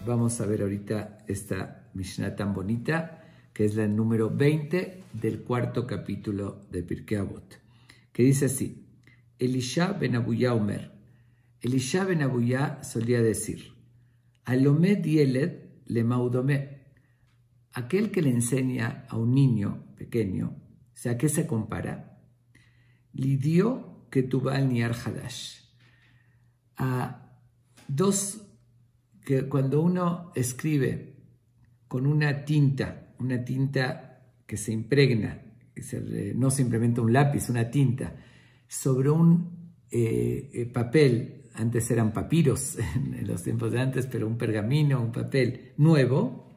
Vamos a ver ahorita esta Mishnah tan bonita, que es la número 20 del cuarto capítulo de Pirkei Avot, que dice así: Elisha ben Abuya Omer. Elisha ben Abuya solía decir: Alomed Yeled le maudome. Aquel que le enseña a un niño pequeño, o sea, ¿a qué se compara? Lidio que tubal niar hadash. A dos, que cuando uno escribe con una tinta que se impregna, no simplemente un lápiz, una tinta, sobre un papel, antes eran papiros en los tiempos de antes, pero un pergamino, un papel nuevo,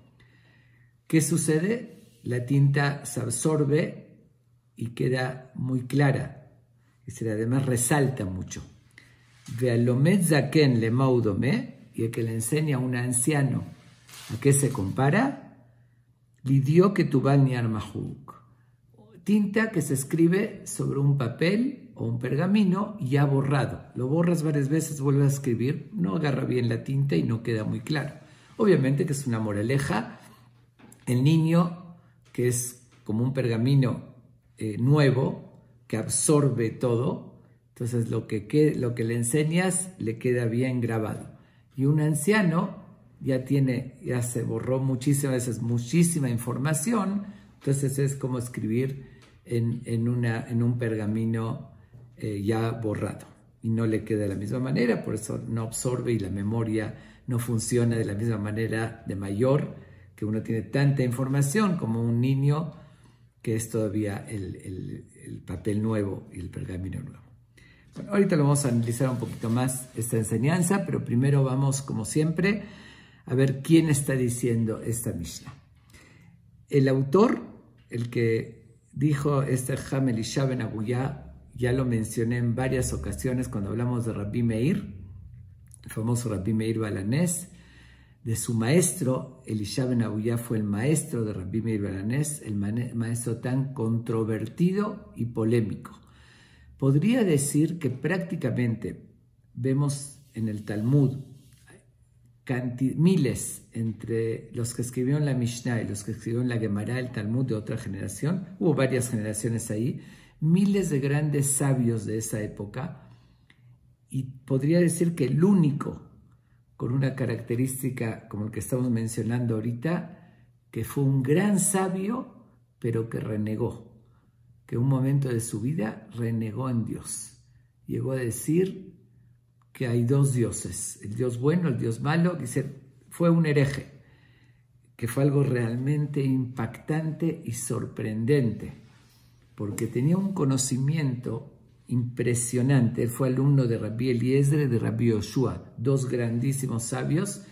¿qué sucede? La tinta se absorbe y queda muy clara, y además resalta mucho. Ve'alomed zaken le maudome, y el que le enseña a un anciano a qué se compara, lidio que tubal niar mahuk. Tinta que se escribe sobre un papel o un pergamino ya borrado. Lo borras varias veces, vuelves a escribir, no agarra bien la tinta y no queda muy claro. Obviamente que es una moraleja. El niño, que es como un pergamino nuevo, que absorbe todo, entonces lo que le enseñas le queda bien grabado. Y un anciano ya se borró muchísimas veces muchísima información, entonces es como escribir en un pergamino ya borrado y no le queda de la misma manera, por eso no absorbe y la memoria no funciona de la misma manera de mayor, que uno tiene tanta información como un niño, que es todavía el papel nuevo y el pergamino nuevo. Bueno, ahorita lo vamos a analizar un poquito más esta enseñanza, pero primero vamos, como siempre, a ver quién está diciendo esta Mishnah. El autor, el que dijo este Ham Elisha ben Abuya, ya lo mencioné en varias ocasiones cuando hablamos de Rabbi Meir, el famoso Rabbi Meir Balanés, de su maestro. Elisha ben Abuya fue el maestro de Rabbi Meir Balanés, el maestro tan controvertido y polémico. Podría decir que prácticamente vemos en el Talmud miles entre los que escribieron la Mishnah y los que escribieron la Gemara, el Talmud de otra generación. Hubo varias generaciones ahí, miles de grandes sabios de esa época, y podría decir que el único con una característica como el que estamos mencionando ahorita, que fue un gran sabio, pero que renegó, que en un momento de su vida renegó en Dios. Llegó a decir que hay dos dioses, el Dios bueno, el Dios malo. Dice, fue un hereje, que fue algo realmente impactante y sorprendente, porque tenía un conocimiento impresionante. Él fue alumno de Rabbi Eliezer y de Rabbi Yoshua, dos grandísimos sabios.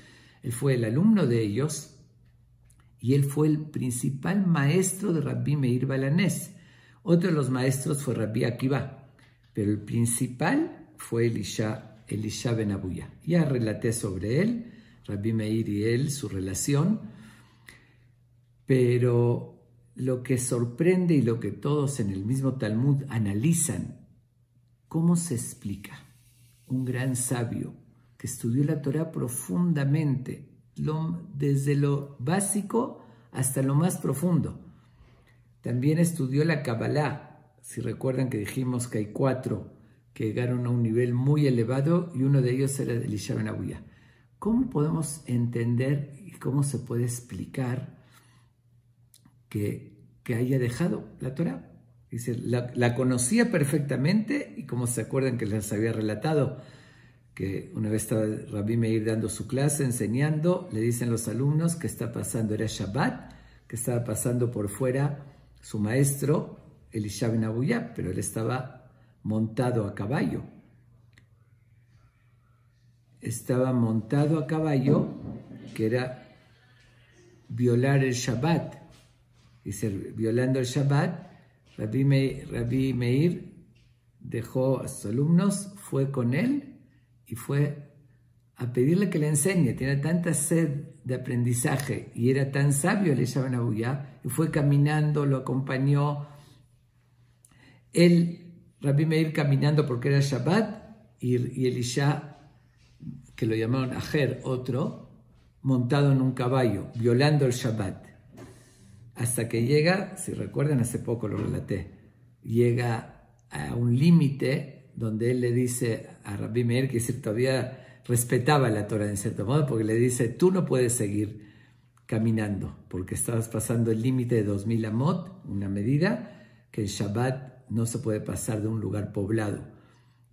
Él fue el alumno de ellos y él fue el principal maestro de Rabbi Meir Balanés. Otro de los maestros fue Rabbi Akiva, pero el principal fue Elisha ben Abuya. Ya relaté sobre él, Rabbi Meir y él, su relación, pero lo que sorprende y lo que todos en el mismo Talmud analizan, ¿cómo se explica un gran sabio que estudió la Torá profundamente, desde lo básico hasta lo más profundo? También estudió la Kabbalah. Si recuerdan que dijimos que hay 4 que llegaron a un nivel muy elevado y uno de ellos era Elisha ben Abuya. ¿Cómo podemos entender y cómo se puede explicar que haya dejado la Torá? Dice, la conocía perfectamente, y como se acuerdan que les había relatado que una vez estaba Rabbi Meir dando su clase, enseñando, le dicen los alumnos que está pasando, era Shabbat, que estaba pasando por fuera su maestro Elisha ben Abuya, pero él estaba montado a caballo. Estaba montado a caballo, que era violar el Shabbat. Dice, violando el Shabbat, Rabbi Meir dejó a sus alumnos, fue con él y fue a pedirle que le enseñe. Tiene tanta sed de aprendizaje y era tan sabio Elisha ben Abuya, y fue caminando, lo acompañó. Rabbi Meir caminando porque era Shabbat, y Elisha, que lo llamaron Ajer, otro, montado en un caballo, violando el Shabbat. Hasta que llega, si recuerdan, hace poco lo relaté, llega a un límite donde él le dice a Rabbi Meir, que todavía respetaba la Torah en cierto modo, porque le dice, tú no puedes seguir caminando, porque estabas pasando el límite de 2000 amot, una medida que el Shabbat no se puede pasar de un lugar poblado.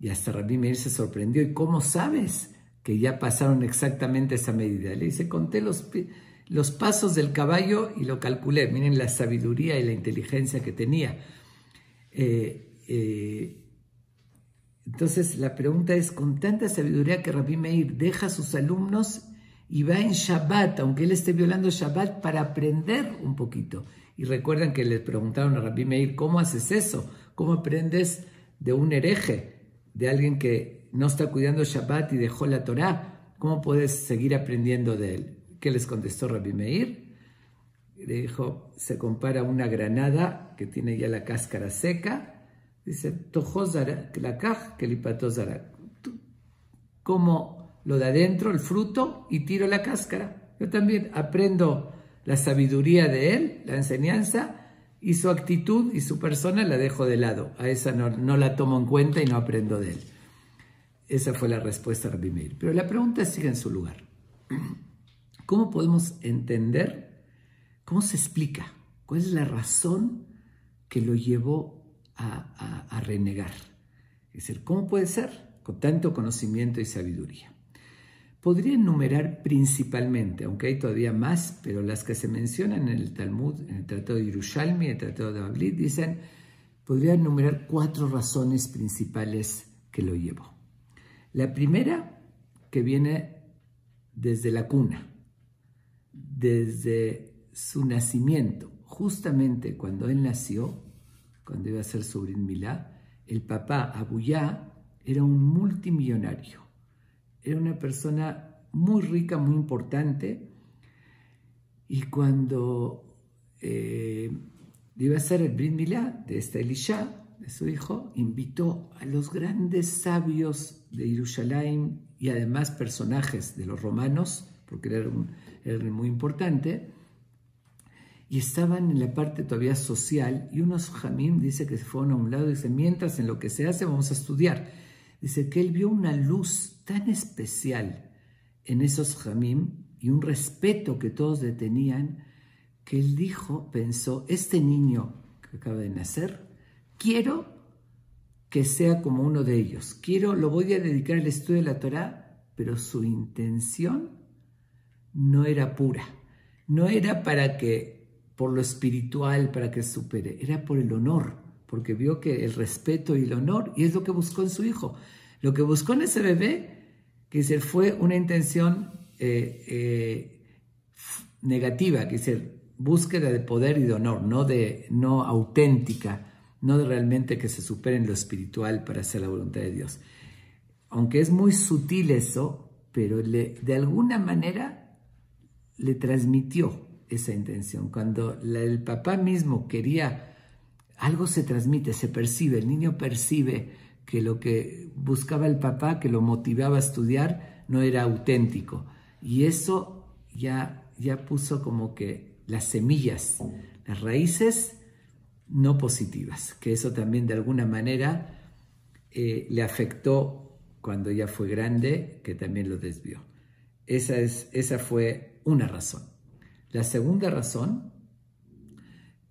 Y hasta Rabbi Meir se sorprendió, ¿y cómo sabes que ya pasaron exactamente esa medida? Le dice, conté los pasos del caballo y lo calculé. Miren la sabiduría y la inteligencia que tenía. Entonces la pregunta es, con tanta sabiduría que Rabbi Meir deja a sus alumnos y va en Shabbat, aunque él esté violando Shabbat, para aprender un poquito. Y recuerdan que le preguntaron a Rabbi Meir, ¿cómo haces eso? ¿Cómo aprendes de un hereje, de alguien que no está cuidando Shabbat y dejó la Torá? ¿Cómo puedes seguir aprendiendo de él? ¿Qué les contestó Rabbi Meir? Le dijo, se compara a una granada que tiene ya la cáscara seca. Dice, como lo de adentro, el fruto, y tiro la cáscara. Yo también aprendo la sabiduría de él, la enseñanza, y su actitud y su persona la dejo de lado. A esa no la tomo en cuenta y no aprendo de él. Esa fue la respuesta de Rabbi Meir. Pero la pregunta sigue en su lugar. ¿Cómo podemos entender, cómo se explica, cuál es la razón que lo llevó a renegar? Es decir, ¿cómo puede ser con tanto conocimiento y sabiduría? Podría enumerar principalmente, aunque hay todavía más, pero las que se mencionan en el Talmud, en el Tratado de Yerushalmi, en el Tratado de Bavli, dicen, podría enumerar 4 razones principales que lo llevó. La primera, que viene desde la cuna, desde su nacimiento. Justamente cuando él nació, cuando iba a ser su Brit Milá, el papá, Abuyá, era un multimillonario. Era una persona muy rica, muy importante. Y cuando iba a ser el Brit Milá de este Elisha, de su hijo, invitó a los grandes sabios de Jerusalén y además personajes de los romanos, porque era muy importante, y estaban en la parte todavía social, y unos jamim, dice que se fueron a un lado y dice, mientras en lo que se hace vamos a estudiar. Dice que él vio una luz tan especial en esos jamim y un respeto que todos le tenían, que él pensó, este niño que acaba de nacer, quiero que sea como uno de ellos. Lo voy a dedicar al estudio de la Torá, pero su intención no era pura. No era por lo espiritual, para que supere. Era por el honor, porque vio que el respeto y el honor, y es lo que buscó en su hijo. Lo que buscó en ese bebé, que fue una intención negativa, búsqueda de poder y de honor, no auténtica, no de realmente que se supere en lo espiritual para hacer la voluntad de Dios. Aunque es muy sutil eso, pero de alguna manera le transmitió esa intención. Cuando el papá mismo quería, algo se transmite, se percibe, el niño percibe que lo que buscaba el papá, que lo motivaba a estudiar, no era auténtico. Y eso ya puso como que las semillas, las raíces no positivas, que eso también de alguna manera le afectó cuando ya fue grande, que también lo desvió. Esa fue una razón. La segunda razón,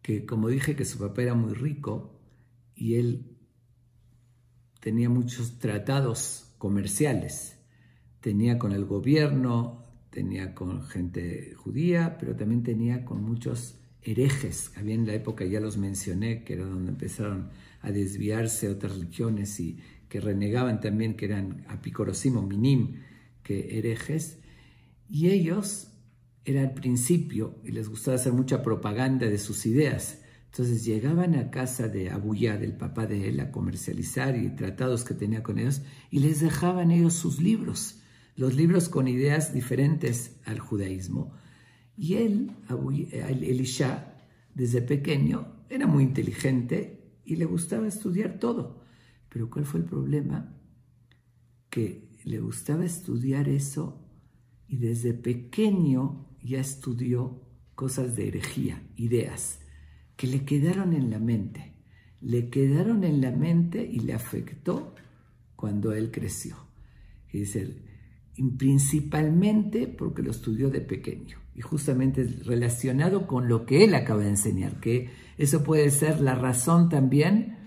que como dije que su papá era muy rico y él tenía muchos tratados comerciales, tenía con el gobierno, tenía con gente judía, pero también tenía con muchos herejes. Había en la época, ya los mencioné, que era donde empezaron a desviarse otras religiones y que renegaban también, que eran apicorosim o minim, que herejes, y ellos era al principio, y les gustaba hacer mucha propaganda de sus ideas. Entonces llegaban a casa de Abuyá, del papá de él, a comercializar y tratados que tenía con ellos, y les dejaban ellos sus libros, los libros con ideas diferentes al judaísmo. Y él, Elisha, desde pequeño, era muy inteligente y le gustaba estudiar todo. Pero ¿cuál fue el problema? Que le gustaba estudiar eso y desde pequeño ya estudió cosas de herejía, ideas, que le quedaron en la mente. Le quedaron en la mente y le afectó cuando él creció. Y dice, principalmente porque lo estudió de pequeño. Y justamente relacionado con lo que él acaba de enseñar, que eso puede ser la razón también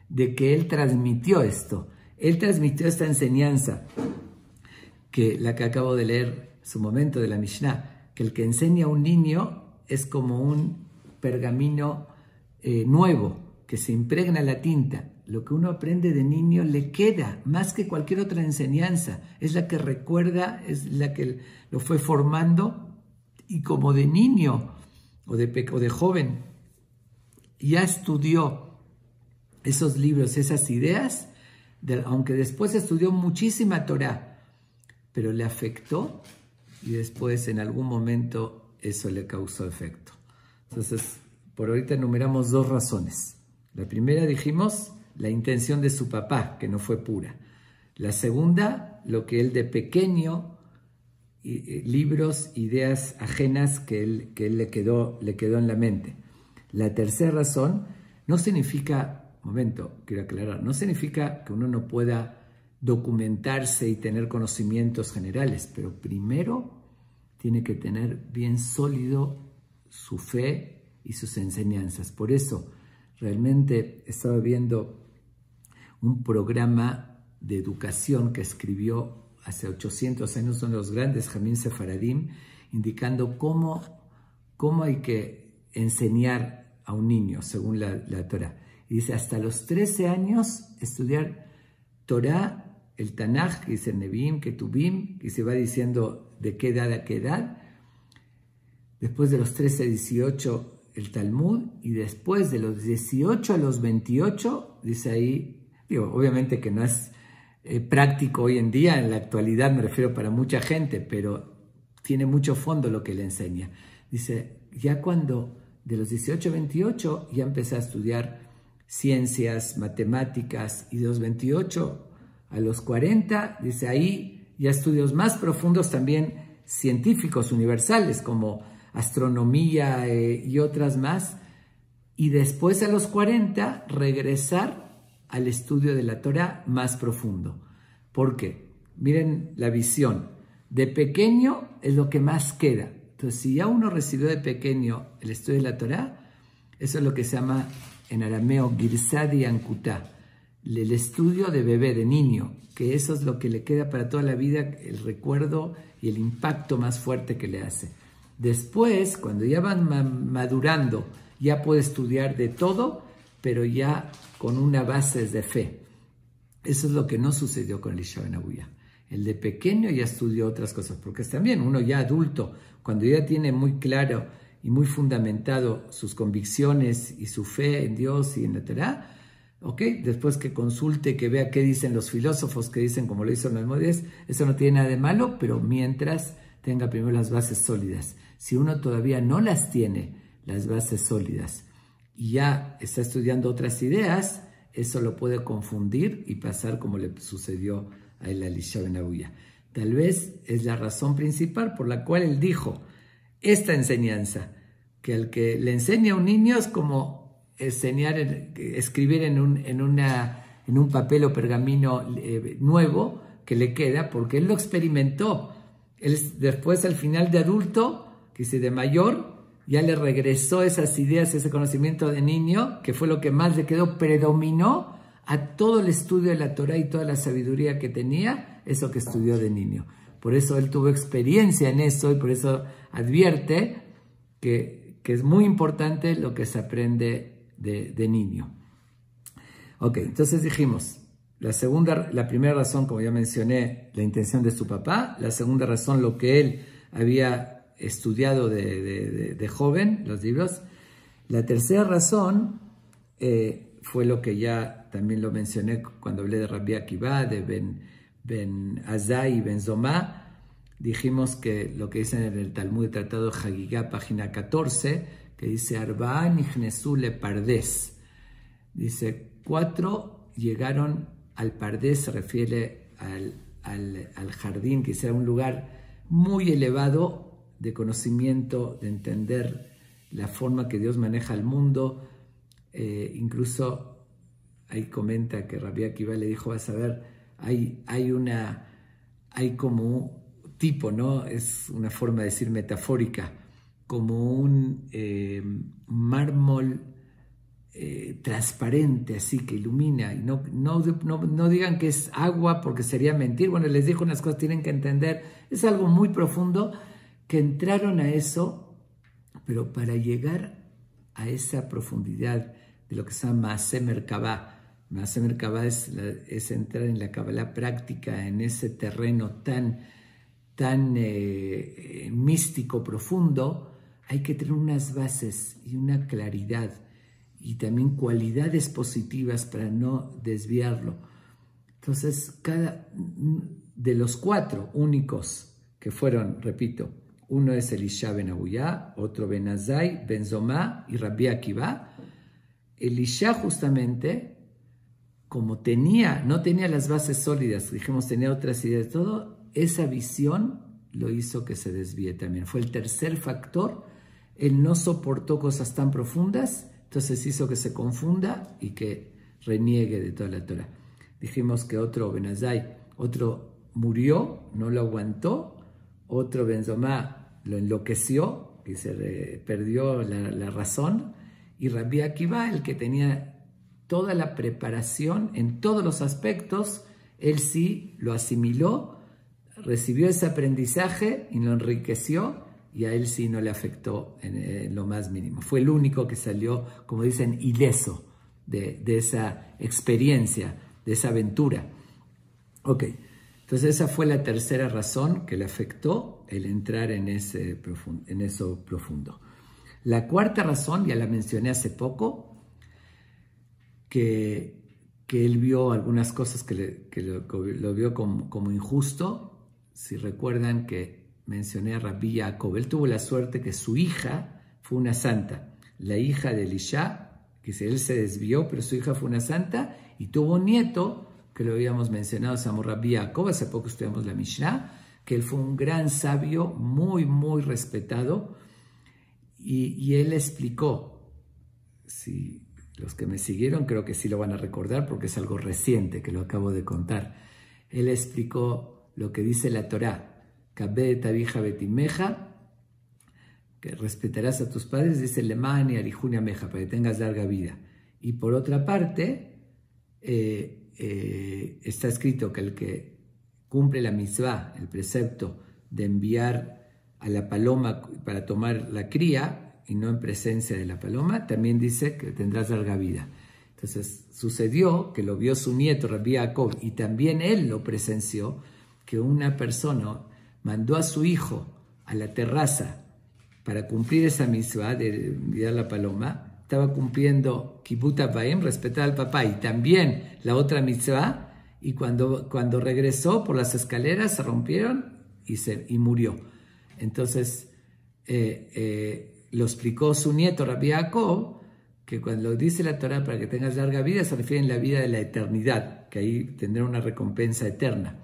de que él transmitió esto. Él transmitió esta enseñanza, la que acabo de leer en su momento de la Mishnah, que el que enseña a un niño es como un pergamino nuevo, que se impregna la tinta. Lo que uno aprende de niño le queda más que cualquier otra enseñanza. Es la que recuerda, es la que lo fue formando. Y como de niño o de joven ya estudió esos libros, esas ideas, aunque después estudió muchísima Torah, pero le afectó y después en algún momento eso le causó efecto. Entonces, por ahorita enumeramos 2 razones. La primera dijimos la intención de su papá, que no fue pura. La segunda, lo que él de pequeño, libros, ideas ajenas que él le quedó en la mente. La tercera razón no significa, quiero aclarar, no significa que uno no pueda documentarse y tener conocimientos generales, pero primero tiene que tener bien sólido su fe y sus enseñanzas. Por eso, realmente estaba viendo un programa de educación que escribió hace 800 años uno de los grandes Jamín Sefaradim, indicando cómo hay que enseñar a un niño según la Torah. Y dice, hasta los 13 años estudiar Torah, el Tanaj, que dice Nevi'im, Ketubim, que se va diciendo de qué edad a qué edad. Después de los 13 a 18, el Talmud. Y después de los 18 a los 28, dice ahí, obviamente que no es práctico hoy en día, en la actualidad me refiero para mucha gente, pero tiene mucho fondo lo que le enseña. Dice, ya cuando de los 18 a 28 ya empecé a estudiar ciencias, matemáticas, y de los 28 a los 40, dice ahí ya estudios más profundos también científicos universales como astronomía y otras más, y después a los 40 regresar al estudio de la Torah más profundo. ¿Por qué? Miren la visión. De pequeño es lo que más queda. Entonces, si ya uno recibió de pequeño el estudio de la Torah, eso es lo que se llama en arameo Girsadi Ankutá, el estudio de bebé, de niño, que eso es lo que le queda para toda la vida, el recuerdo y el impacto más fuerte que le hace. Después, cuando ya van madurando, ya puede estudiar de todo, pero ya con una base de fe. Eso es lo que no sucedió con Elisha ben Abuya. El de pequeño ya estudió otras cosas, porque es también uno ya adulto, cuando ya tiene muy claro y muy fundamentado sus convicciones y su fe en Dios y en la Torah, después que consulte, que vea qué dicen los filósofos, que dicen como lo hizo Maimónides, eso no tiene nada de malo, pero mientras tenga primero las bases sólidas. Si uno todavía no las tiene, las bases sólidas, y ya está estudiando otras ideas, eso lo puede confundir y pasar como le sucedió a Elisha ben Abuya. Tal vez es la razón principal por la cual él dijo esta enseñanza, que al que le enseña a un niño es como escribir en un papel o pergamino nuevo que le queda, porque él lo experimentó. Él después, al final de adulto, que dice de mayor, ya le regresó esas ideas, ese conocimiento de niño, que fue lo que más le quedó, predominó a todo el estudio de la Torah y toda la sabiduría que tenía, eso que estudió de niño. Por eso él tuvo experiencia en eso y por eso advierte que es muy importante lo que se aprende de niño. Entonces dijimos, la primera razón, como ya mencioné, la intención de su papá. La segunda razón, lo que él había estudiado de joven, los libros. La tercera razón fue lo que ya también lo mencioné cuando hablé de Rabbi Akiva, de Ben Azai y Ben Zomá. Dijimos que lo que dicen en el Talmud, Tratado de Hagigá, página 14, que dice Arba'a nichnesu le Pardes. Dice, 4 llegaron al Pardes, se refiere al jardín, que era un lugar muy elevado de conocimiento, de entender la forma que Dios maneja el mundo. Incluso ahí comenta que Rabbi Akiva le dijo, vas a ver, hay como un tipo, ¿no? Es una forma de decir metafórica, como un mármol transparente, así que ilumina, y no digan que es agua porque sería mentir. Bueno, les dijo unas cosas, tienen que entender, es algo muy profundo, que entraron a eso, pero para llegar a esa profundidad de lo que se llama Maaseh Merkabah. Maaseh Merkabah es entrar en la Kabbalah práctica, en ese terreno tan místico, profundo. Hay que tener unas bases y una claridad y también cualidades positivas para no desviarlo. Entonces, cada de los 4 únicos que fueron, repito, uno es Elisha ben Abuyá, otro Ben Azai, Ben Zomá y Rabbi Akiva. Elisha justamente, como no tenía las bases sólidas, dijimos, tenía otras ideas de todo, esa visión lo hizo que se desvíe también. Fue el tercer factor. Él no soportó cosas tan profundas, entonces hizo que se confunda y que reniegue de toda la Torah. Dijimos que otro Ben Azai, otro murió, no lo aguantó, otro Ben Zomá lo enloqueció y se perdió la razón, y Rabbi Akiva, el que tenía toda la preparación en todos los aspectos, él sí lo asimiló, recibió ese aprendizaje y lo enriqueció, y a él sí no le afectó en lo más mínimo. Fue el único que salió, como dicen, ileso de esa experiencia, de esa aventura. Ok, entonces esa fue la tercera razón que le afectó el entrar en eso profundo. La cuarta razón, ya la mencioné hace poco, que él vio algunas cosas que lo vio como injusto. Si recuerdan que mencioné a Rabbi Yaakov, él tuvo la suerte que su hija fue una santa, la hija de Elisha, que él se desvió, pero su hija fue una santa, y tuvo un nieto, que lo habíamos mencionado, se llamó Rabbi Yaakov, hace poco estudiamos la Mishnah, que él fue un gran sabio, muy, muy respetado, y él explicó, si los que me siguieron creo que sí lo van a recordar porque es algo reciente que lo acabo de contar, él explicó lo que dice la Torá, que respetarás a tus padres, dice Lemani Arihuni Ameja, para que tengas larga vida. Y por otra parte, está escrito que el que cumple la mitzvah, el precepto de enviar a la paloma para tomar la cría y no en presencia de la paloma, también dice que tendrás larga vida. Entonces sucedió que lo vio su nieto Rabbi Yaakov y también él lo presenció, que una persona mandó a su hijo a la terraza para cumplir esa mitzvah de enviar la paloma. Estaba cumpliendo Kibbutz Abayim, respetar al papá, y también la otra mitzvah, y cuando regresó por las escaleras se rompieron y murió. Entonces lo explicó su nieto Rabbi Yaakov, que cuando dice la Torah para que tengas larga vida se refiere a la vida de la eternidad, que ahí tendrá una recompensa eterna.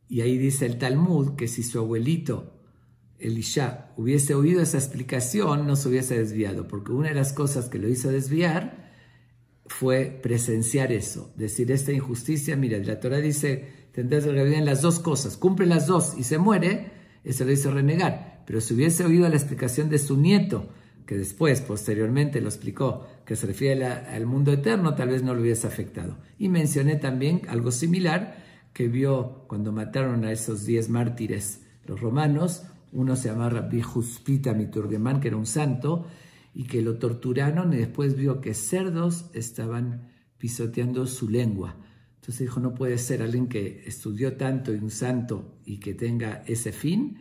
Y ahí dice el Talmud que si su abuelito Elisha hubiese oído esa explicación, no se hubiese desviado, porque una de las cosas que lo hizo desviar fue presenciar eso, decir esta injusticia. Mira, la Torah dice, tendrás larga vida en las dos cosas, cumple las dos y se muere, eso lo hizo renegar. Pero si hubiese oído la explicación de su nieto, que después, posteriormente lo explicó, que se refiere al mundo eterno, tal vez no lo hubiese afectado. Y mencioné también algo similar que vio cuando mataron a esos 10 mártires los romanos. Uno se llamaba Rabbi Juspita Miturgemán, que era un santo, y que lo torturaron, y después vio que cerdos estaban pisoteando su lengua. Entonces dijo, no puede ser alguien que estudió tanto y un santo y que tenga ese fin.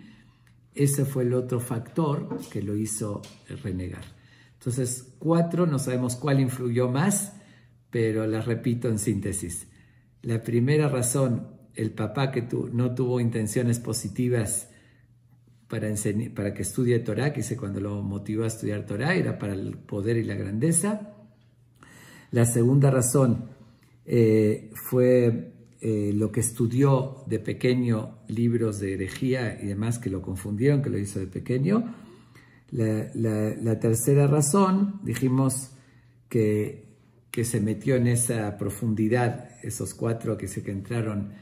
Ese fue el otro factor que lo hizo renegar. Entonces, 4, no sabemos cuál influyó más, pero las repito en síntesis. La primera razón, el papá que no tuvo intenciones positivas para que estudie Torah, que dice cuando lo motivó a estudiar Torah, era para el poder y la grandeza. La segunda razón fue lo que estudió de pequeño, libros de herejía y demás que lo confundieron, que lo hizo de pequeño. La tercera razón, dijimos que se metió en esa profundidad, esos 4 que entraron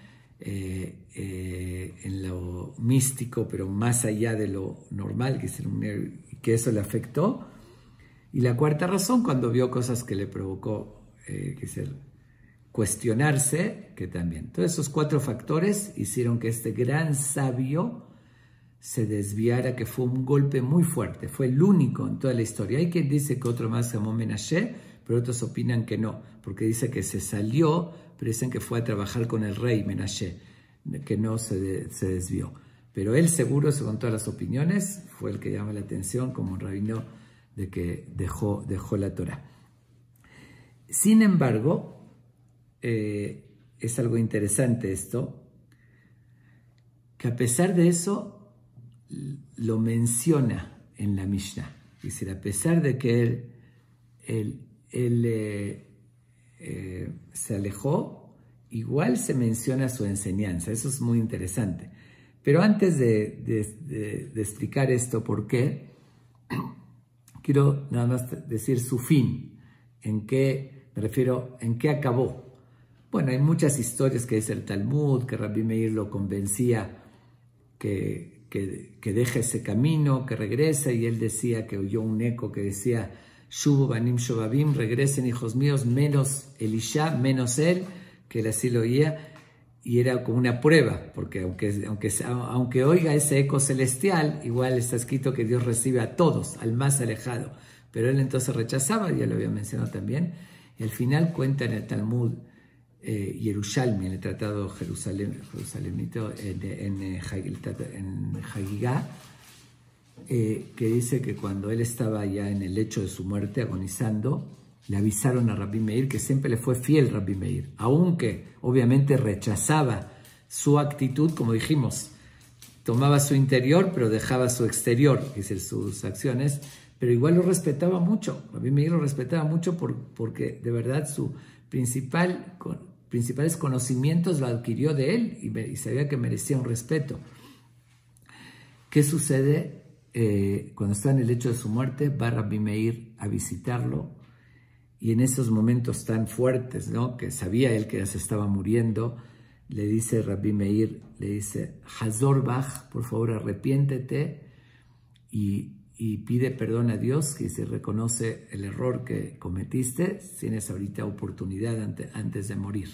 en lo místico, pero más allá de lo normal, que eso le afectó. Y la cuarta razón, cuando vio cosas que le provocó cuestionarse, que también. Todos esos 4 factores hicieron que este gran sabio se desviara, que fue un golpe muy fuerte, fue el único en toda la historia. Hay quien dice que otro más se llamó Menashe, pero otros opinan que no, porque dice que se salió, pero dicen que fue a trabajar con el rey Menashe, que no se desvió. Pero él seguro, según todas las opiniones, fue el que llama la atención como un rabino de que dejó la Torá. Sin embargo, es algo interesante esto, que a pesar de eso, lo menciona en la Mishnah. Es decir, a pesar de que él se alejó, igual se menciona su enseñanza. Eso es muy interesante. Pero antes de explicar esto, ¿por qué? Quiero nada más decir su fin. ¿En qué me refiero? ¿En qué acabó? Bueno, hay muchas historias que dice el Talmud, que Rabbi Meir lo convencía que deje ese camino, que regrese, y él decía que oyó un eco que decía Shubu banim shobabim, regresen hijos míos, menos Elisha, menos él, que él así lo oía, y era como una prueba, porque aunque oiga ese eco celestial, igual está escrito que Dios recibe a todos, al más alejado, pero él entonces rechazaba, ya lo había mencionado también, y al final cuenta en el Talmud Yerushalmi, en el Tratado Jerusalemito, en Hagigá, que dice que cuando él estaba ya en el lecho de su muerte, agonizando, le avisaron a Rabbi Meir que siempre le fue fiel Rabbi Meir, aunque obviamente rechazaba su actitud, como dijimos, tomaba su interior pero dejaba su exterior, es decir, sus acciones, pero igual lo respetaba mucho. Rabbi Meir lo respetaba mucho porque de verdad sus principales conocimientos lo adquirió de él y sabía que merecía un respeto. ¿Qué sucede? Cuando está en el lecho de su muerte, va Rabbi Meir a visitarlo, y en esos momentos tan fuertes, ¿no?, que sabía él que ya se estaba muriendo, le dice Rabbi Meir, le dice, Hazor Bach, por favor arrepiéntete y pide perdón a Dios, que se reconoce el error que cometiste, tienes ahorita oportunidad antes de morir.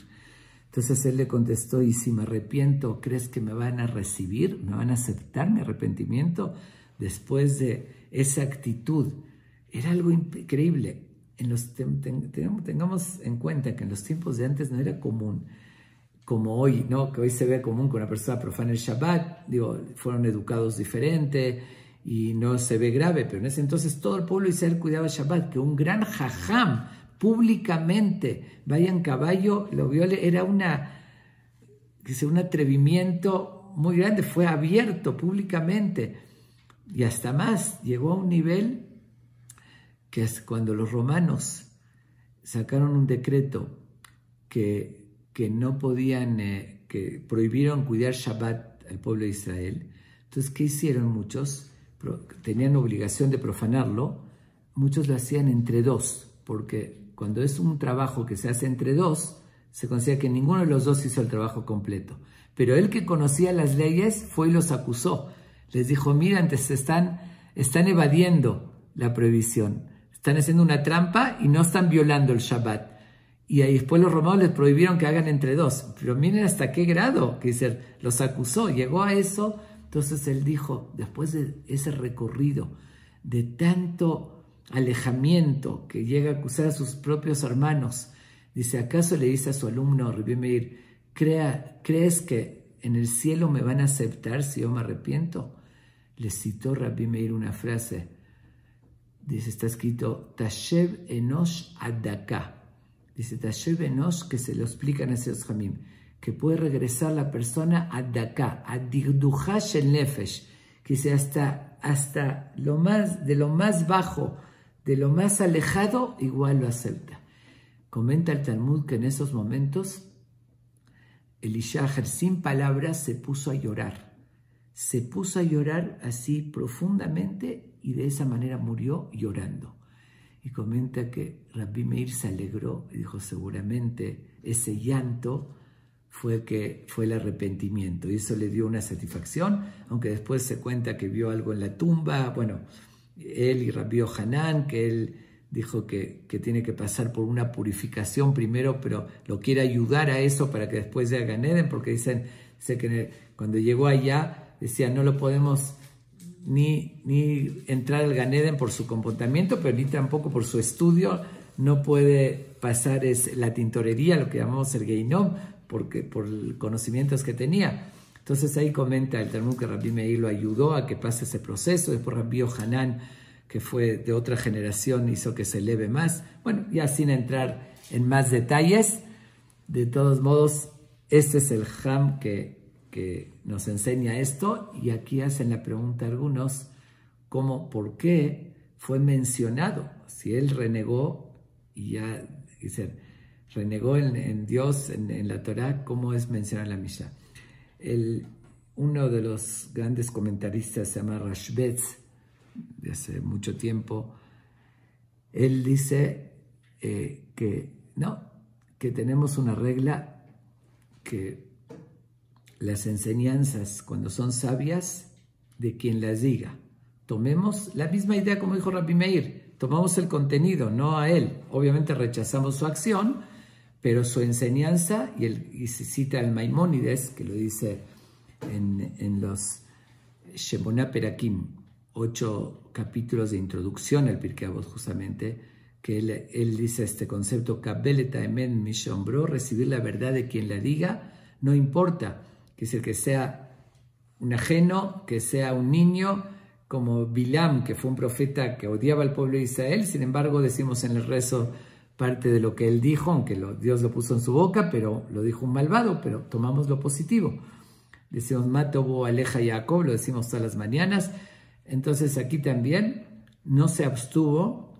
Entonces él le contestó, y si me arrepiento, ¿crees que me van a recibir? ¿Me van a aceptar mi arrepentimiento? Después de esa actitud, era algo increíble. Tengamos en cuenta que en los tiempos de antes no era común, como hoy, ¿no?, que hoy se ve común que una persona profane el Shabbat, fueron educados diferente y no se ve grave, pero en ese entonces todo el pueblo de Israel cuidaba el Shabbat, que un gran jajam públicamente vaya en caballo, lo viole, era un atrevimiento muy grande, fue abierto públicamente, y hasta más, llegó a un nivel que es cuando los romanos sacaron un decreto que no podían, que prohibieron cuidar Shabbat al pueblo de Israel. Entonces, ¿qué hicieron muchos? Tenían obligación de profanarlo, muchos lo hacían entre dos, porque cuando es un trabajo que se hace entre dos, se considera que ninguno de los dos hizo el trabajo completo. Pero él, que conocía las leyes, fue y los acusó. Les dijo, mira, antes están evadiendo la prohibición, están haciendo una trampa y no están violando el Shabbat. Y ahí después los romanos les prohibieron que hagan entre dos. Pero miren hasta qué grado, que dice, los acusó, llegó a eso. Entonces él dijo, después de ese recorrido de tanto alejamiento, que llega a acusar a sus propios hermanos, dice, ¿acaso le dice a su alumno Rabbi Meir, ¿crees que en el cielo me van a aceptar si yo me arrepiento? Le citó Rabbi Meir una frase, dice, está escrito, Tashev Enosh Adaka. Dice, Tashev Enosh, que se lo explican a esos jamim, que puede regresar la persona a Daka, a Digduha Shel Nefesh, que dice hasta de lo más bajo, de lo más alejado, igual lo acepta. Comenta el Talmud que en esos momentos Elisha, sin palabras, se puso a llorar. Se puso a llorar así profundamente y de esa manera murió llorando. Y comenta que Rabbi Meir se alegró y dijo, seguramente ese llanto fue el arrepentimiento. Y eso le dio una satisfacción, aunque después se cuenta que vio algo en la tumba. Bueno, él y Rabbi Yohanan, que él dijo que tiene que pasar por una purificación primero, pero lo quiere ayudar a eso para que después llegue a Gan Eden, porque dice que cuando llegó allá, decía, no lo podemos ni entrar al Gan Eden por su comportamiento, pero ni tampoco por su estudio, no puede pasar la tintorería, lo que llamamos el Geinom, porque por los conocimientos que tenía. Entonces ahí comenta el Talmud que Rabbi Meir lo ayudó a que pase ese proceso. Después Rabbi Yohanan, que fue de otra generación, hizo que se eleve más. Bueno, ya sin entrar en más detalles, de todos modos, este es el Ham que nos enseña esto. Y aquí hacen la pregunta algunos, ¿por qué fue mencionado? Si él renegó y ya, renegó en Dios, en la Torah, ¿cómo es mencionar la Mishnah? Uno de los grandes comentaristas se llama Rashbetz, de hace mucho tiempo. Él dice que tenemos una regla, que las enseñanzas, cuando son sabias, de quien las diga. Tomemos la misma idea como dijo Rabbi Meir, tomamos el contenido, no a él. Obviamente rechazamos su acción, pero su enseñanza, y se cita el Maimónides, que lo dice en los Shemona Perakim, 8 capítulos de introducción al Pirkei Avot, justamente, que él dice este concepto, Kabel et haemet mi sheombro, recibir la verdad de quien la diga, no importa, que sea un ajeno, que sea un niño, como Bilam, que fue un profeta que odiaba al pueblo de Israel. Sin embargo, decimos en el rezo parte de lo que él dijo, aunque Dios lo puso en su boca, pero lo dijo un malvado, pero tomamos lo positivo. Decimos, Matobo Aleja Jacob, lo decimos todas las mañanas. Entonces aquí también no se abstuvo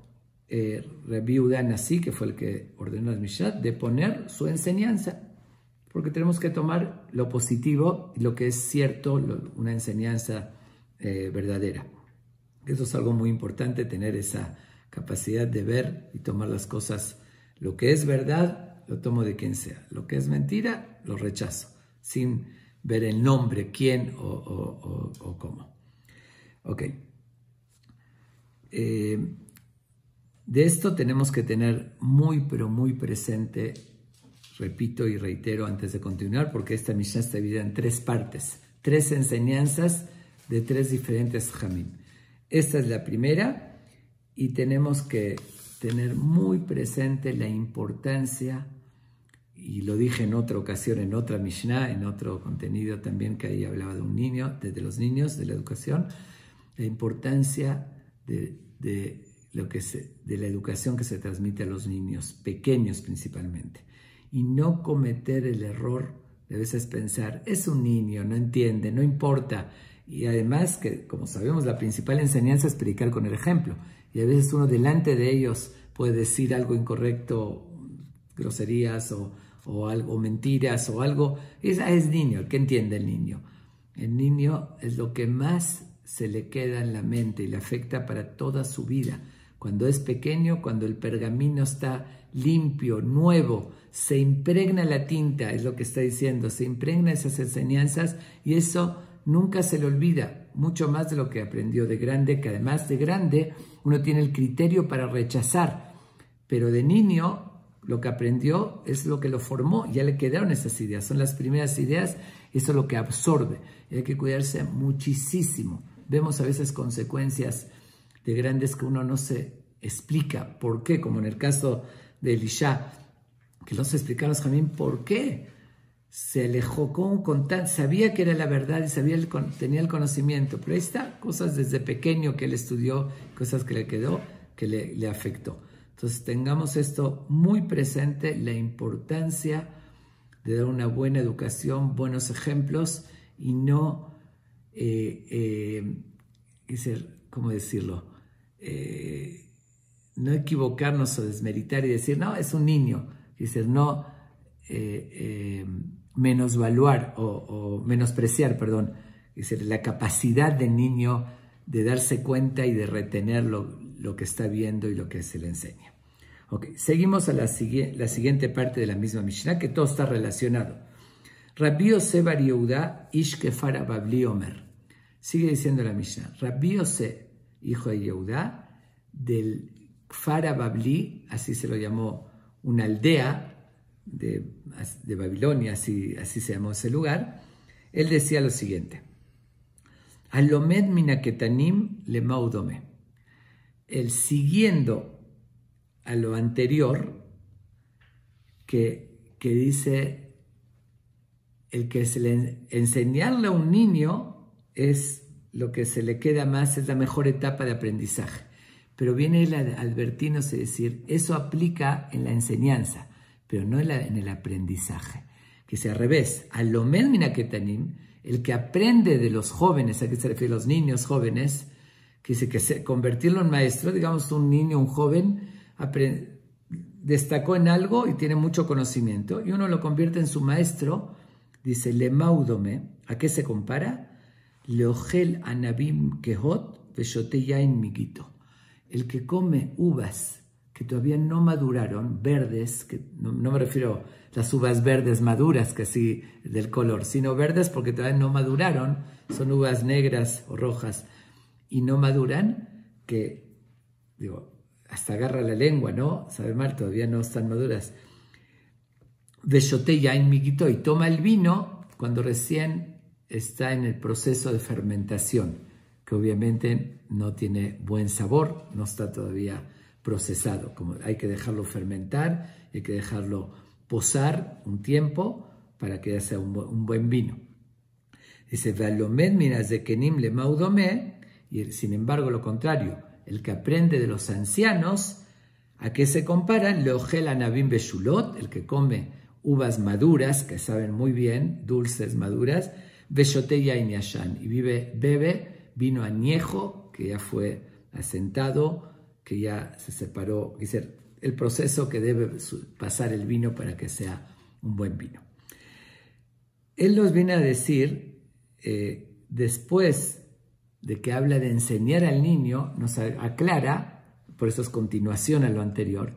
Rabbi Yehuda Nasi, que fue el que ordenó las Mishnah, de poner su enseñanza, porque tenemos que tomar lo positivo, lo que es cierto, una enseñanza verdadera. Eso es algo muy importante, tener esa capacidad de ver y tomar las cosas. Lo que es verdad, lo tomo de quien sea. Lo que es mentira, lo rechazo, sin ver el nombre, quién o cómo. Ok. De esto tenemos que tener muy, pero muy presente, repito y reitero antes de continuar, porque esta Mishnah está dividida en 3 partes, 3 enseñanzas de 3 diferentes Jamim. Esta es la primera, y tenemos que tener muy presente la importancia, y lo dije en otra ocasión, en otra Mishnah, en otro contenido también, que ahí hablaba de un niño, de los niños, de la educación, la importancia de la educación que se transmite a los niños, pequeños principalmente, y no cometer el error de a veces pensar, es un niño, no entiende, no importa. Y además que, como sabemos, la principal enseñanza es predicar con el ejemplo. Y a veces uno delante de ellos puede decir algo incorrecto, groserías o algo, mentiras o algo. Es niño, ¿qué entiende el niño? El niño es lo que más se le queda en la mente y le afecta para toda su vida. Cuando es pequeño, cuando el pergamino está limpio, nuevo, se impregna la tinta, es lo que está diciendo, se impregna esas enseñanzas, y eso nunca se le olvida, mucho más de lo que aprendió de grande, que además de grande uno tiene el criterio para rechazar, pero de niño lo que aprendió es lo que lo formó, ya le quedaron esas ideas, son las primeras ideas, eso es lo que absorbe, y hay que cuidarse muchísimo. Vemos a veces consecuencias de grandes que uno no se explica por qué, como en el caso de Elisha, que no se explicaron los Jamim por qué se alejó sabía que era la verdad y tenía el conocimiento, pero ahí está, cosas desde pequeño que él estudió, cosas que le quedó, que le afectó. Entonces tengamos esto muy presente, la importancia de dar una buena educación, buenos ejemplos, y no, ¿cómo decirlo? No equivocarnos o desmeritar y decir, no, es un niño. Dices, no, menosvaluar o menospreciar, perdón, la capacidad del niño de darse cuenta y de retener lo que está viendo y lo que se le enseña. Ok, seguimos a la siguiente parte de la misma Mishnah, que todo está relacionado. Rabbi Yosef bar Yehuda, ish kefar babli omer. Sigue diciendo la Mishnah. Rabbi Yosef, hijo de Yehuda, del Kfar Babli, así se lo llamó, una aldea de Babilonia, así se llamó ese lugar. Él decía lo siguiente. Alomed minaketanim lemaudome. El siguiendo a lo anterior, que dice, el que se le enseñarle a un niño es lo que se le queda más, es la mejor etapa de aprendizaje. Pero viene él a advertirnos y decir, eso aplica en la enseñanza, pero no en el aprendizaje. Que sea al revés, alomed minaketanim, el que aprende de los jóvenes, ¿a qué se refiere? Los niños jóvenes, que dice que convertirlo en maestro, digamos un niño, un joven, destacó en algo y tiene mucho conocimiento, y uno lo convierte en su maestro, dice, lemaudome, ¿a qué se compara? Leogel anabim kehot veshote yain migito. El que come uvas que todavía no maduraron, verdes, que no me refiero a las uvas verdes maduras, que así del color, sino verdes porque todavía no maduraron, son uvas negras o rojas, y no maduran, que, digo, hasta agarra la lengua, ¿no? Sabe mal, todavía no están maduras. Veshote yain migito, y toma el vino cuando recién está en el proceso de fermentación, que obviamente no tiene buen sabor, no está todavía procesado, como hay que dejarlo fermentar, hay que dejarlo posar un tiempo para que ya sea un buen vino. Dice, Ve'alomed minazekenim lemaudome, y sin embargo lo contrario, el que aprende de los ancianos, ¿a qué se comparan? Leogel anabim beshulot, el que come uvas maduras, que saben muy bien, dulces maduras, veshote yain yashan, y bebe vino añejo, que ya fue asentado, que ya se separó, es decir, el proceso que debe pasar el vino para que sea un buen vino. Él nos viene a decir, después de que habla de enseñar al niño, nos aclara, por eso es continuación a lo anterior,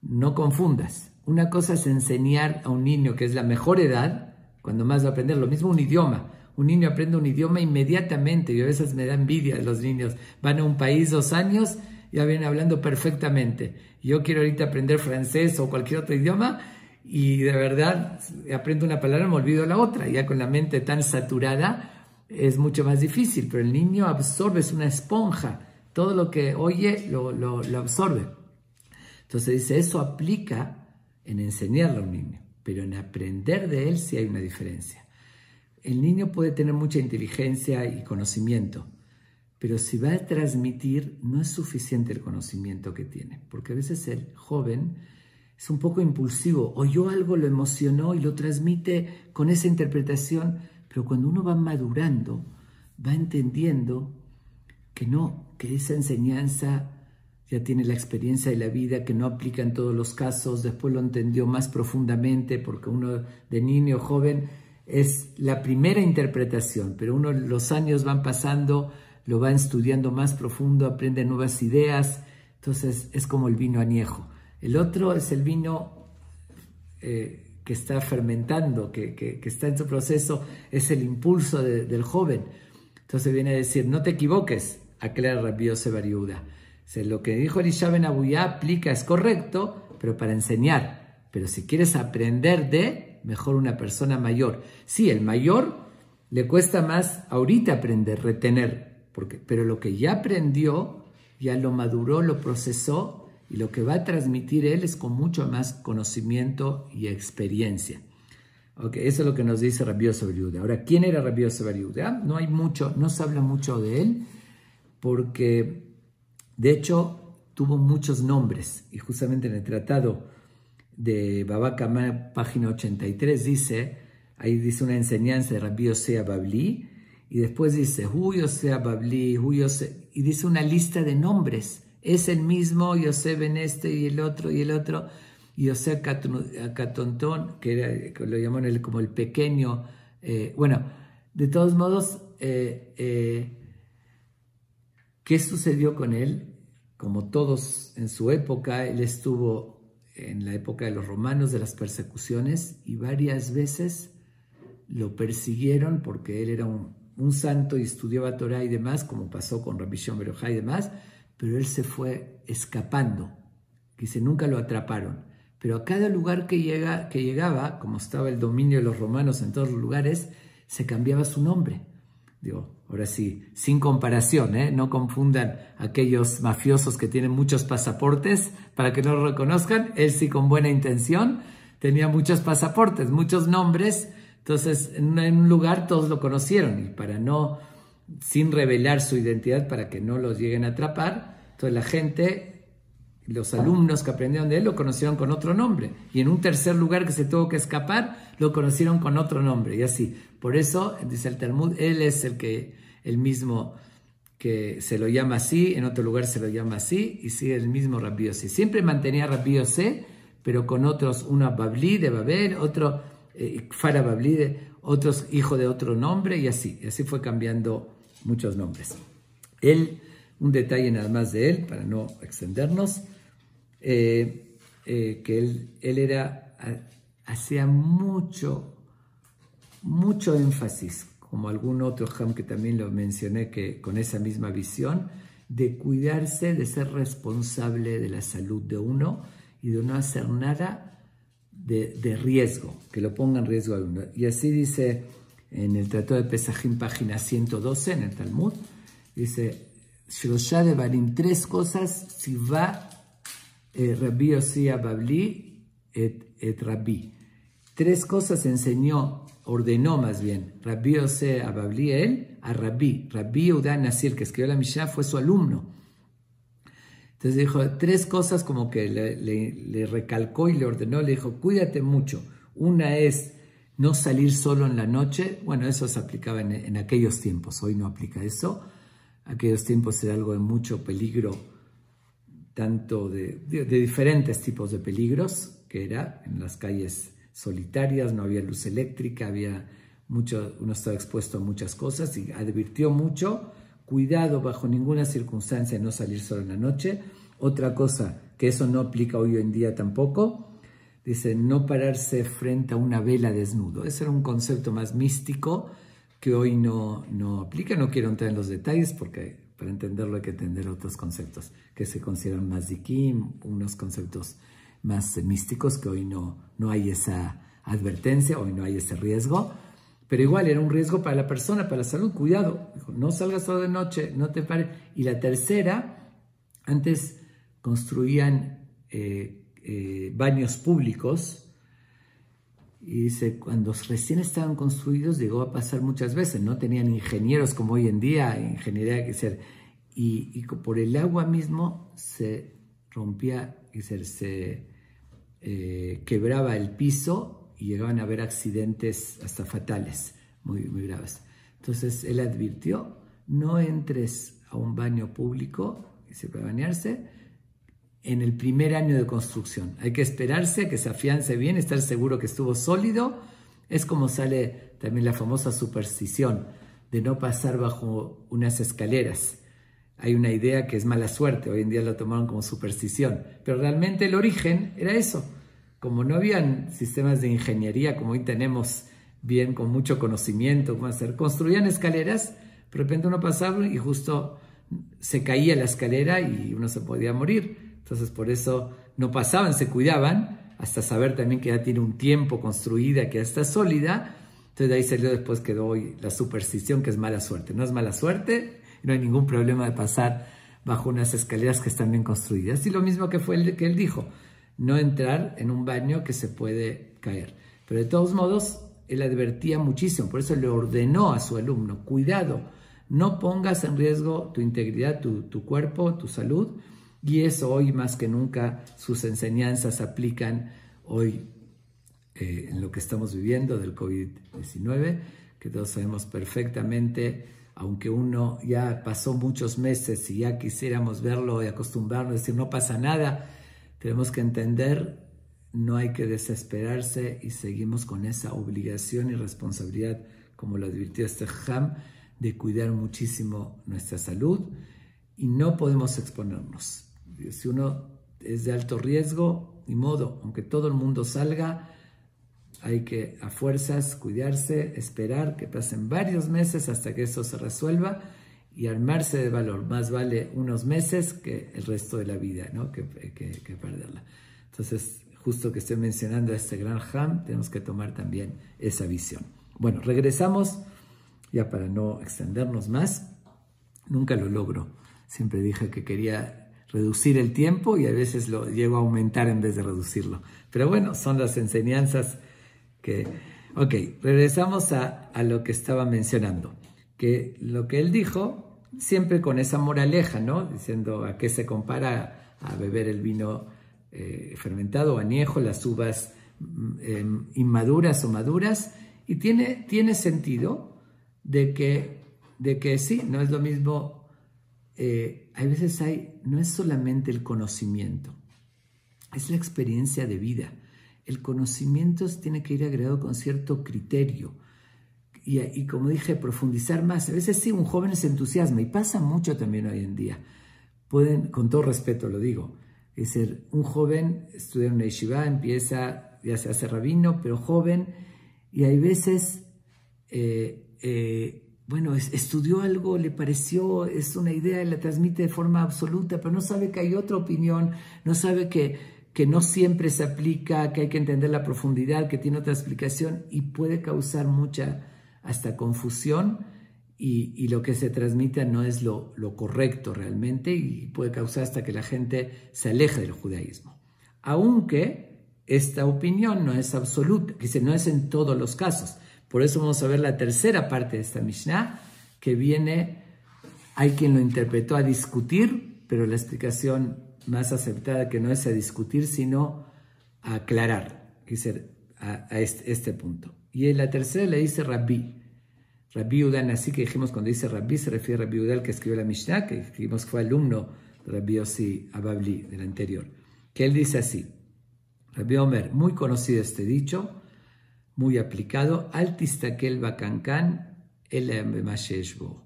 no confundas. Una cosa es enseñar a un niño, que es la mejor edad, cuando más va a aprender, lo mismo un idioma. Un niño aprende un idioma inmediatamente, y a veces me da envidia de los niños. Van a un país 2 años, ya vienen hablando perfectamente. Yo quiero ahorita aprender francés o cualquier otro idioma, y de verdad aprendo una palabra y me olvido la otra. Ya con la mente tan saturada es mucho más difícil, pero el niño absorbe, es una esponja. Todo lo que oye lo absorbe. Entonces dice, eso aplica en enseñarle a un niño, pero en aprender de él sí hay una diferencia. El niño puede tener mucha inteligencia y conocimiento, pero si va a transmitir, no es suficiente el conocimiento que tiene, porque a veces el joven es un poco impulsivo, oyó algo, lo emocionó y lo transmite con esa interpretación, pero cuando uno va madurando, va entendiendo que no, que esa enseñanza ya tiene la experiencia de la vida, que no aplica en todos los casos, después lo entendió más profundamente, porque uno de niño joven es la primera interpretación, pero los años van pasando, lo va estudiando más profundo, aprende nuevas ideas, entonces es como el vino añejo. El otro es el vino que está fermentando, que está en su proceso, es el impulso del joven. Entonces viene a decir, no te equivoques, aclara Rabbi Yosef bar Yehuda. Lo que dijo Elisha ben Abuyá aplica, es correcto, pero para enseñar. Pero si quieres aprender mejor una persona mayor. Sí, el mayor le cuesta más ahorita aprender, retener, pero lo que ya aprendió, ya lo maduró, lo procesó, y lo que va a transmitir él es con mucho más conocimiento y experiencia. Okay, eso es lo que nos dice Rabbi Yosef bar Yehuda. Ahora, ¿quién era Rabbi Yosef bar Yehuda? No se habla mucho de él, porque de hecho tuvo muchos nombres, y justamente en el tratado de Baba Kama, página 83, ahí dice una enseñanza de Rabbi Yosef Babli, y después dice Hu Yosef Babli, Hu Yosef, y dice una lista de nombres. Es el mismo Yosef ben este y el otro, y Yosef Catontón, que lo llaman él como el pequeño. Bueno, de todos modos, ¿qué sucedió con él? Como todos en su época, él estuvo en la época de los romanos, de las persecuciones, y varias veces lo persiguieron porque él era un santo y estudiaba Torah y demás, como pasó con Rabbi Shimon Bar Yochai y demás, pero él se fue escapando. Dice, nunca lo atraparon. Pero a cada lugar que llegaba, como estaba el dominio de los romanos en todos los lugares, se cambiaba su nombre. Digo, ahora sí, sin comparación, no confundan aquellos mafiosos que tienen muchos pasaportes para que no lo reconozcan. Él sí, con buena intención, tenía muchos pasaportes, muchos nombres. Entonces, en un lugar todos lo conocieron, y para no, sin revelar su identidad, para que no los lleguen a atrapar, entonces la gente, los alumnos que aprendieron de él, lo conocieron con otro nombre, y en un tercer lugar que se tuvo que escapar, lo conocieron con otro nombre, y así. Por eso, dice el Talmud, él es el mismo que se lo llama así, en otro lugar se lo llama así, y sigue el mismo Rabbi Yossi. Siempre mantenía Rabbi Yossi, pero con otros, uno Babli de Babel, otro Fara Babli, otros hijo de otro nombre, y así fue cambiando muchos nombres. Él, un detalle nada más de él, para no extendernos, que él hacía mucho énfasis, como algún otro Ham que también lo mencioné, que con esa misma visión, de cuidarse, de ser responsable de la salud de uno y de no hacer nada de riesgo, que lo ponga en riesgo a uno. Y así dice en el Tratado de Pesajim, página 112, en el Talmud, dice, Shlosha devarim, tres cosas, si va Rabbi Yossi Babli et Rabbi. Tres cosas ordenó más bien, Rabbi Yossi Babli, él, a Rabbi Yehuda Nasir, que escribió la Mishnah, fue su alumno. Entonces dijo tres cosas, como que le recalcó y le ordenó, le dijo, cuídate mucho. Una es no salir solo en la noche. Bueno, eso se aplicaba en aquellos tiempos, hoy no aplica eso. Aquellos tiempos era algo de mucho peligro, tanto de diferentes tipos de peligros, que era en las calles solitarias, no había luz eléctrica, uno estaba expuesto a muchas cosas, y advirtió mucho, cuidado bajo ninguna circunstancia de no salir solo en la noche. Otra cosa, que eso no aplica hoy en día tampoco, dice, no pararse frente a una vela desnudo. Ese era un concepto más místico que hoy no aplica. No quiero entrar en los detalles porque para entenderlo hay que entender otros conceptos que se consideran más dikim, unos conceptos más místicos, que hoy no hay esa advertencia, hoy no hay ese riesgo. Pero igual era un riesgo para la persona, para la salud. Cuidado, dijo, no salgas solo de noche, no te pares. Y la tercera, antes construían baños públicos, y dice, cuando recién estaban construidos, llegó a pasar muchas veces, no tenían ingenieros como hoy en día, ingeniería que ser, y por el agua mismo se rompía, y se quebraba el piso, y llegaban a haber accidentes hasta fatales, muy, muy graves. Entonces él advirtió, no entres a un baño público, dice, para bañarse, en el primer año de construcción. Hay que esperarse a que se afiance bien, estar seguro que estuvo sólido. Es como sale también la famosa superstición de no pasar bajo unas escaleras. Hay una idea que es mala suerte, hoy en día lo tomaron como superstición, pero realmente el origen era eso. Como no habían sistemas de ingeniería como hoy tenemos, bien, con mucho conocimiento, cómo hacer, construían escaleras, de repente uno pasaba y justo se caía la escalera y uno se podía morir. Entonces por eso no pasaban, se cuidaban, hasta saber también que ya tiene un tiempo construida, que ya está sólida. Entonces de ahí salió, después quedó hoy la superstición, que es mala suerte. No es mala suerte, no hay ningún problema de pasar bajo unas escaleras que están bien construidas. Y lo mismo que fue el que él dijo, no entrar en un baño que se puede caer. Pero de todos modos, él advertía muchísimo, por eso le ordenó a su alumno, cuidado, no pongas en riesgo tu integridad, tu cuerpo, tu salud. Y eso hoy más que nunca, sus enseñanzas aplican hoy en lo que estamos viviendo del COVID-19, que todos sabemos perfectamente, aunque uno ya pasó muchos meses y ya quisiéramos verlo y acostumbrarnos a decir no pasa nada, tenemos que entender no hay que desesperarse y seguimos con esa obligación y responsabilidad, como lo advirtió este Jajam, de cuidar muchísimo nuestra salud y no podemos exponernos. Si uno es de alto riesgo, ni modo, aunque todo el mundo salga, hay que a fuerzas cuidarse, esperar que pasen varios meses hasta que eso se resuelva y armarse de valor. Más vale unos meses que el resto de la vida, ¿no? que perderla. Entonces, justo que estoy mencionando a este gran Jajam, tenemos que tomar también esa visión. Bueno, regresamos, ya para no extendernos más. Nunca lo logro. Siempre dije que quería reducir el tiempo y a veces lo llego a aumentar en vez de reducirlo. Pero bueno, son las enseñanzas que... Ok, regresamos a lo que estaba mencionando. Que lo que él dijo, siempre con esa moraleja, ¿no? Diciendo a qué se compara a beber el vino fermentado o añejo, las uvas inmaduras o maduras. Y tiene sentido de que sí, no es lo mismo. A veces no es solamente el conocimiento, es la experiencia de vida. El conocimiento tiene que ir agregado con cierto criterio. Y como dije, profundizar más. A veces sí, un joven se entusiasma y pasa mucho también hoy en día. Pueden, con todo respeto lo digo, es decir, un joven estudia en una yeshiva, empieza, ya se hace rabino, pero joven, y hay veces, estudió algo, le pareció, es una idea, la transmite de forma absoluta, pero no sabe que hay otra opinión, no sabe que no siempre se aplica, que hay que entender la profundidad, que tiene otra explicación y puede causar mucha hasta confusión y lo que se transmite no es lo correcto realmente y puede causar hasta que la gente se aleje del judaísmo. Aunque esta opinión no es absoluta, que no es en todos los casos. Por eso vamos a ver la tercera parte de esta Mishnah, que viene, hay quien lo interpretó a discutir, pero la explicación más aceptada que no es a discutir, sino a aclarar, a este punto. Y en la tercera le dice Rabbi Udal, así que dijimos cuando dice Rabbi, se refiere a Rabbi Udal que escribió la Mishnah, que dijimos fue alumno de Rabbi Yossi Ababli, del anterior, que él dice así, Rabbi Omer, muy conocido este dicho, muy aplicado, Al tistakel bakankan elam b'masheshbo.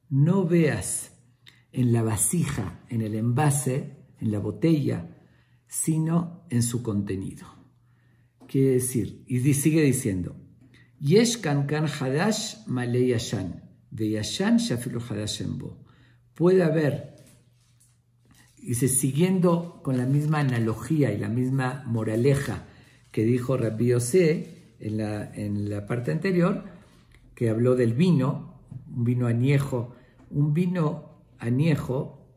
No veas en la vasija, en el envase, en la botella, sino en su contenido. Quiere decir, y sigue diciendo, Yesh kankan hadash malei yashan, ve yashan shafilu hadash enbo. Puede haber, dice, siguiendo con la misma analogía y la misma moraleja que dijo Rabbi Yossi en la parte anterior, que habló del vino, un vino añejo. Un vino añejo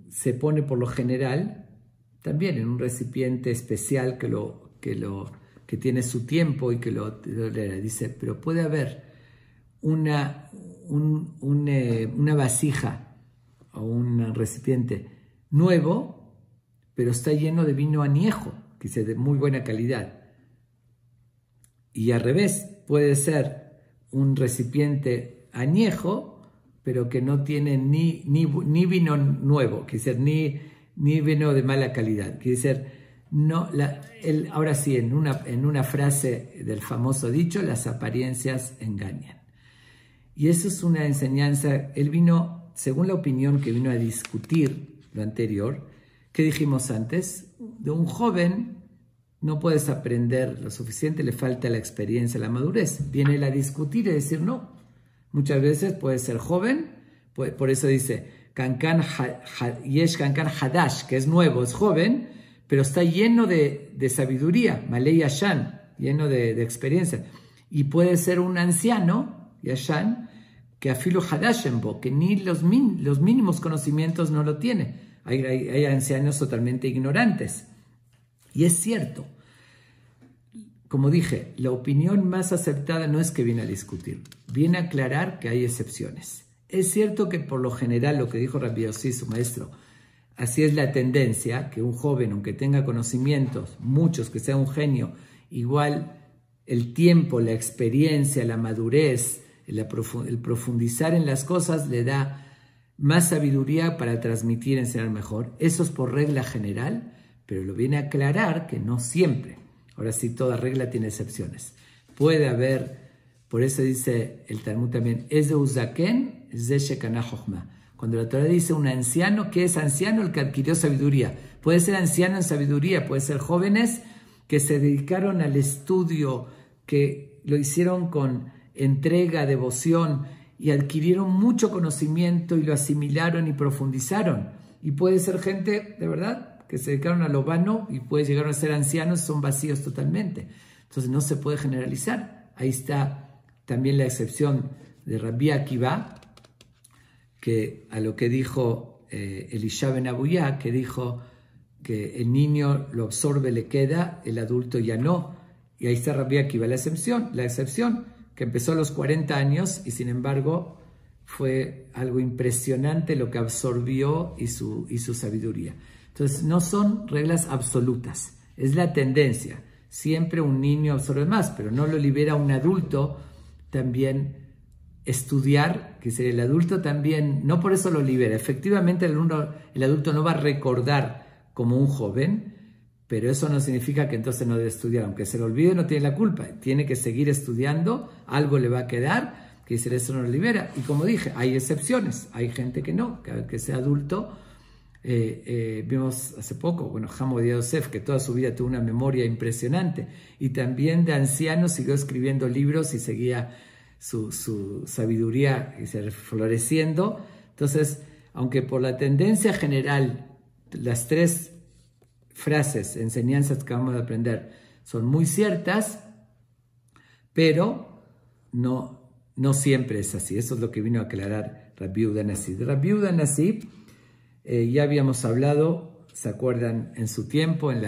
se pone por lo general también en un recipiente especial que tiene su tiempo y que lo dice, pero puede haber una vasija o un recipiente nuevo, pero está lleno de vino añejo, que es de muy buena calidad. Y al revés, puede ser un recipiente añejo, pero que no tiene ni vino nuevo, quiere decir, ni vino de mala calidad. Quiere decir, no, ahora sí, en una frase del famoso dicho, las apariencias engañan. Y eso es una enseñanza. Él vino, según la opinión que vino a discutir lo anterior, que dijimos antes, de un joven no puedes aprender lo suficiente, le falta la experiencia, la madurez. Viene él a discutir y decir no. Muchas veces puede ser joven, por eso dice, Yesh kankan hadash, que es nuevo, es joven, pero está lleno de sabiduría, malei yashan, lleno de experiencia. Y puede ser un anciano, yashan, que afilu hadashembo, que ni los mínimos conocimientos no lo tiene. Hay ancianos totalmente ignorantes. Y es cierto, como dije, la opinión más aceptada no es que viene a discutir, viene a aclarar que hay excepciones. Es cierto que por lo general, lo que dijo Rabbi Yossi, su maestro, así es la tendencia, que un joven, aunque tenga conocimientos, muchos, que sea un genio, igual el tiempo, la experiencia, la madurez, el profundizar en las cosas le da más sabiduría para transmitir y enseñar mejor. Eso es por regla general, pero lo viene a aclarar que no siempre. Ahora sí, toda regla tiene excepciones. Puede haber, por eso dice el Talmud también, Ezeu zaken ze shekana chochma. Cuando la Torah dice un anciano, ¿qué es anciano? El que adquirió sabiduría. Puede ser anciano en sabiduría, puede ser jóvenes que se dedicaron al estudio, que lo hicieron con entrega, devoción y adquirieron mucho conocimiento y lo asimilaron y profundizaron. Y puede ser gente, de verdad, que se dedicaron a lo vano y puede llegar a ser ancianos, son vacíos totalmente. Entonces no se puede generalizar. Ahí está también la excepción de Rabbi Akiva, que a lo que dijo Elisha ben Abuyá, que dijo que el niño lo absorbe, le queda, el adulto ya no. Y ahí está Rabbi Akiva, la excepción, que empezó a los 40 años y sin embargo fue algo impresionante lo que absorbió y su sabiduría. Entonces no son reglas absolutas, es la tendencia. Siempre un niño absorbe más, pero no lo libera un adulto también estudiar, que sería el adulto también, no por eso lo libera. Efectivamente el adulto no va a recordar como un joven, pero eso no significa que entonces no debe estudiar. Aunque se lo olvide, no tiene la culpa. Tiene que seguir estudiando, algo le va a quedar, que decir, eso no lo libera. Y como dije, hay excepciones. Hay gente que no, que sea adulto. Vimos hace poco, Ham Ovadia Yosef, que toda su vida tuvo una memoria impresionante. Y también de anciano siguió escribiendo libros y seguía su sabiduría floreciendo. Entonces, aunque por la tendencia general, las tres frases, enseñanzas que vamos a aprender son muy ciertas, pero no siempre es así. Eso es lo que vino a aclarar Rabbi Yehuda Nasi. De Rabbi Yehuda Nasi ya habíamos hablado, ¿se acuerdan? En su tiempo, en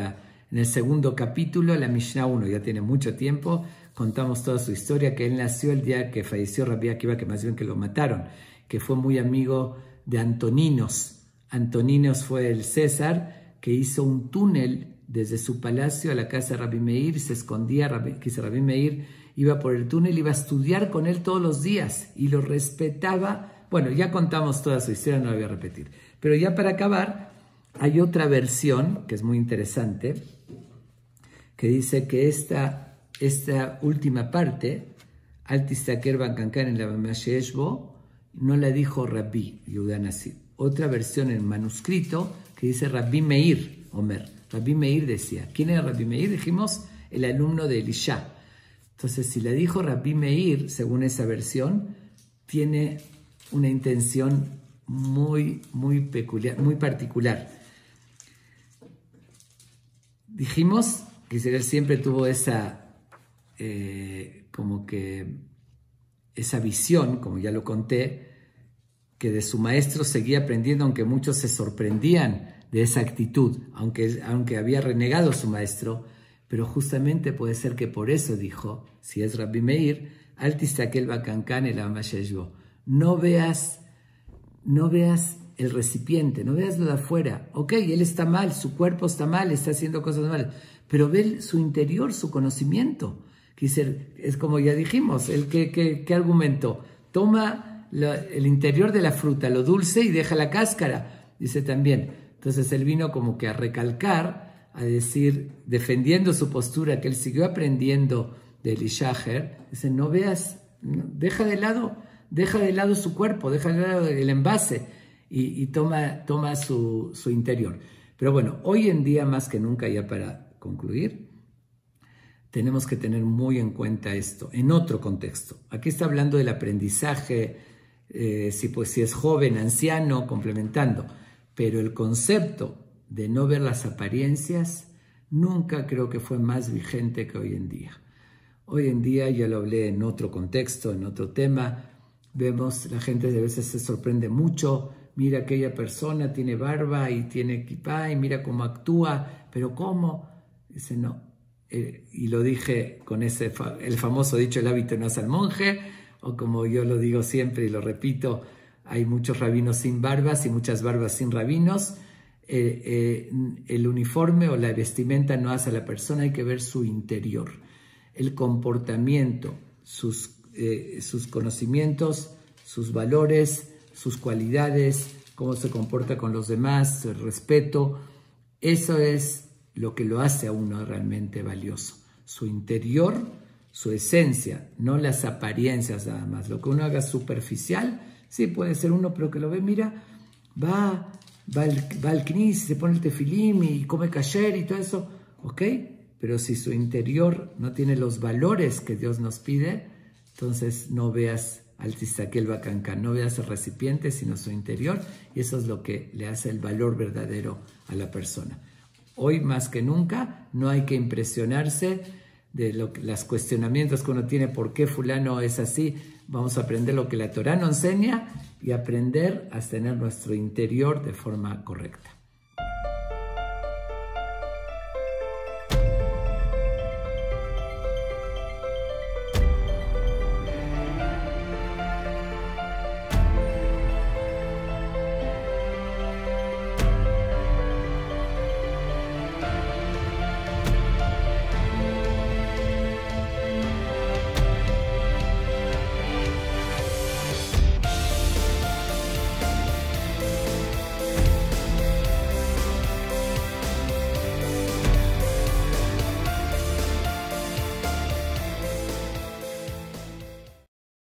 el segundo capítulo, la Mishnah 1, ya tiene mucho tiempo, contamos toda su historia, que él nació el día que falleció Rabbi Akiva, que más bien que lo mataron, que fue muy amigo de Antoninos. Antoninos fue el César que hizo un túnel desde su palacio a la casa de Rabbi Meir, se escondía, Rabbi Meir iba por el túnel, iba a estudiar con él todos los días y lo respetaba. Bueno, ya contamos toda su historia, no la voy a repetir. Pero ya para acabar, hay otra versión que es muy interesante, que dice que esta última parte, Al tistaker bankankan en la Masheshbo, no la dijo Rabbi Yehuda Nasi. Otra versión en manuscrito que dice Rabbi Meir Omer. Rabbi Meir decía. ¿Quién era Rabbi Meir? Dijimos, el alumno de Elisha. Entonces, si la dijo Rabbi Meir, según esa versión, tiene una intención muy peculiar, muy particular. Dijimos que Israel siempre tuvo esa esa visión, como ya lo conté, que de su maestro seguía aprendiendo, aunque muchos se sorprendían de esa actitud, aunque había renegado su maestro, pero justamente puede ser que por eso dijo, si es Rabbi Meir, Al tistakel bakankan el amasheshbo, no veas el recipiente, no veas lo de afuera. Ok, él está mal, su cuerpo está mal, está haciendo cosas mal, pero ve su interior, su conocimiento. Es como ya dijimos, ¿qué argumentó? Toma el interior de la fruta, lo dulce, y deja la cáscara, dice también. Entonces él vino como que a recalcar, a decir, defendiendo su postura, que él siguió aprendiendo de Elishaher, dice, no veas, deja de lado su cuerpo, deja de lado el envase y toma su interior. Pero bueno, hoy en día más que nunca, ya para concluir, tenemos que tener muy en cuenta esto, en otro contexto. Aquí está hablando del aprendizaje, si es joven, anciano, complementando, pero el concepto de no ver las apariencias nunca creo que fue más vigente que hoy en día. Hoy en día, ya lo hablé en otro contexto, en otro tema, vemos, la gente a veces se sorprende mucho, mira aquella persona, tiene barba y tiene kipá y mira cómo actúa, pero ¿cómo? Dice, no. Y lo dije con el famoso dicho, el hábito no hace al monje, o como yo lo digo siempre y lo repito, hay muchos rabinos sin barbas y muchas barbas sin rabinos. El uniforme o la vestimenta no hace a la persona, hay que ver su interior, el comportamiento, sus conocimientos, sus valores, sus cualidades, cómo se comporta con los demás, el respeto. Eso es lo que lo hace a uno realmente valioso. Su interior, su esencia, no las apariencias nada más. Lo que uno haga superficial, sí puede ser uno, pero que lo ve, mira, va al knis, se pone el tefilim y come kasher y todo eso, ¿ok? Pero si su interior no tiene los valores que Dios nos pide, entonces no veas al tisaquel bacancán, no veas el recipiente, sino su interior, y eso es lo que le hace el valor verdadero a la persona. Hoy más que nunca no hay que impresionarse de los cuestionamientos que uno tiene, por qué fulano es así. Vamos a aprender lo que la Torá nos enseña y aprender a tener nuestro interior de forma correcta.